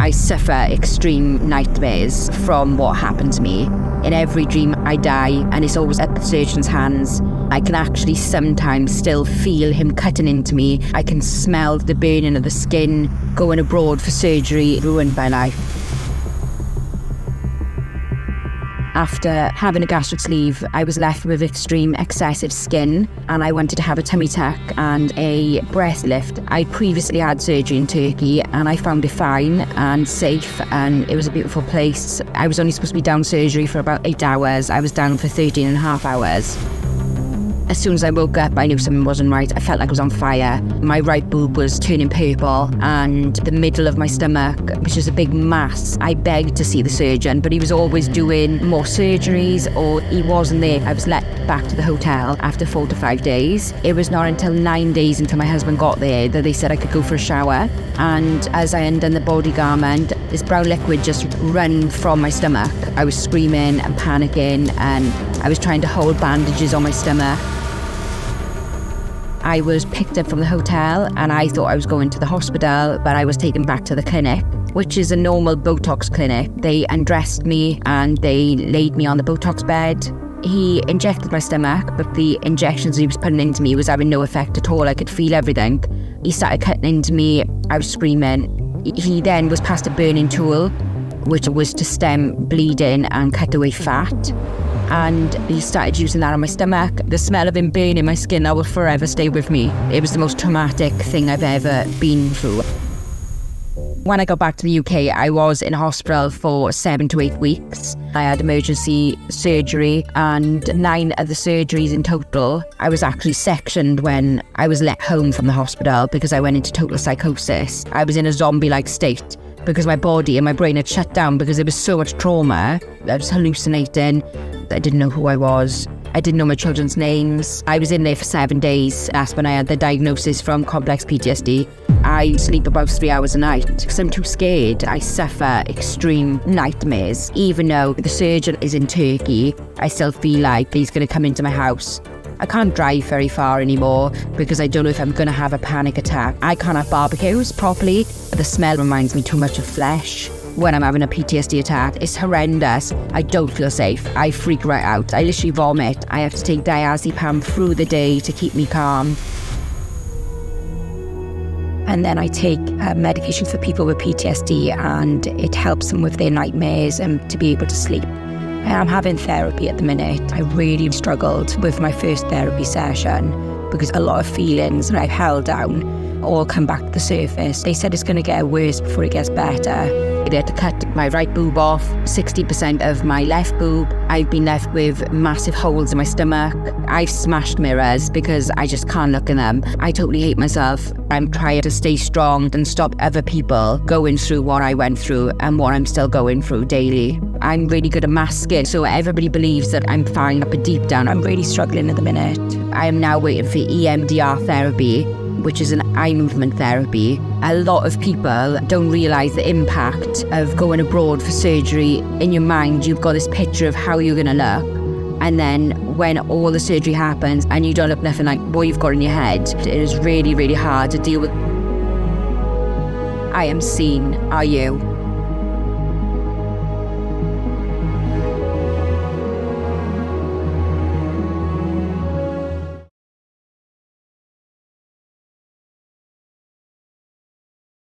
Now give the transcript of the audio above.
I suffer extreme nightmares from what happened to me. In every dream I die, and it's always at the surgeon's hands. I can actually sometimes still feel him cutting into me. I can smell the burning of the skin. Going abroad for surgery ruined my life. After having a gastric sleeve, I was left with extreme excessive skin, and I wanted to have a tummy tuck and a breast lift. I previously had surgery in Turkey, and I found it fine and safe, and it was a beautiful place. I was only supposed to be down surgery for about 8 hours. I was down for 13 and a half hours. As soon as I woke up, I knew something wasn't right. I felt like I was on fire. My right boob was turning purple, and the middle of my stomach, which is a big mass. I begged to see the surgeon, but he was always doing more surgeries, or he wasn't there. I was let back to the hotel after 4 to 5 days. It was not until 9 days until my husband got there that they said I could go for a shower. And as I undone the body garment, this brown liquid just ran from my stomach. I was screaming and panicking, and I was trying to hold bandages on my stomach. I was picked up from the hotel, and I thought I was going to the hospital, but I was taken back to the clinic, which is a normal Botox clinic. They undressed me and they laid me on the Botox bed. He injected my stomach, but the injections he was putting into me was having no effect at all. I could feel everything. He started cutting into me. I was screaming. He then was passed a burning tool, which was to stem bleeding and cut away fat. And he started using that on my stomach. The smell of him burning my skin, that will forever stay with me. It was the most traumatic thing I've ever been through. When I got back to the UK, I was in hospital for 7 to 8 weeks. I had emergency surgery, and 9 of the surgeries in total. I was actually sectioned when I was let home from the hospital because I went into total psychosis. I was in a zombie-like state because my body and my brain had shut down because there was so much trauma. I was hallucinating. I didn't know who I was. I didn't know my children's names. I was in there for 7 days. That's when I had the diagnosis from complex PTSD. I sleep about 3 hours a night because I'm too scared. I suffer extreme nightmares. Even though the surgeon is in Turkey, I still feel like he's going to come into my house. I can't drive very far anymore because I don't know if I'm going to have a panic attack. I can't have barbecues properly. The smell reminds me too much of flesh. When I'm having a PTSD attack, it's horrendous. I don't feel safe. I freak right out. I literally vomit. I have to take diazepam through the day to keep me calm. And then I take medication for people with PTSD, and it helps them with their nightmares and to be able to sleep. I'm having therapy at the minute. I really struggled with my first therapy session because a lot of feelings that I've held down all come back to the surface. They said it's going to get worse before it gets better. They had to cut my right boob off, 60% of my left boob. I've been left with massive holes in my stomach. I've smashed mirrors because I just can't look in them. I totally hate myself. I'm trying to stay strong and stop other people going through what I went through and what I'm still going through daily. I'm really good at masking, so everybody believes that I'm fine, but deep down, I'm really struggling at the minute. I am now waiting for EMDR therapy, which is an eye movement therapy. A lot of people don't realise the impact of going abroad for surgery. In your mind, you've got this picture of how you're going to look. And then when all the surgery happens and you don't look nothing like what you've got in your head, it is really, really hard to deal with. I am seen. Are you?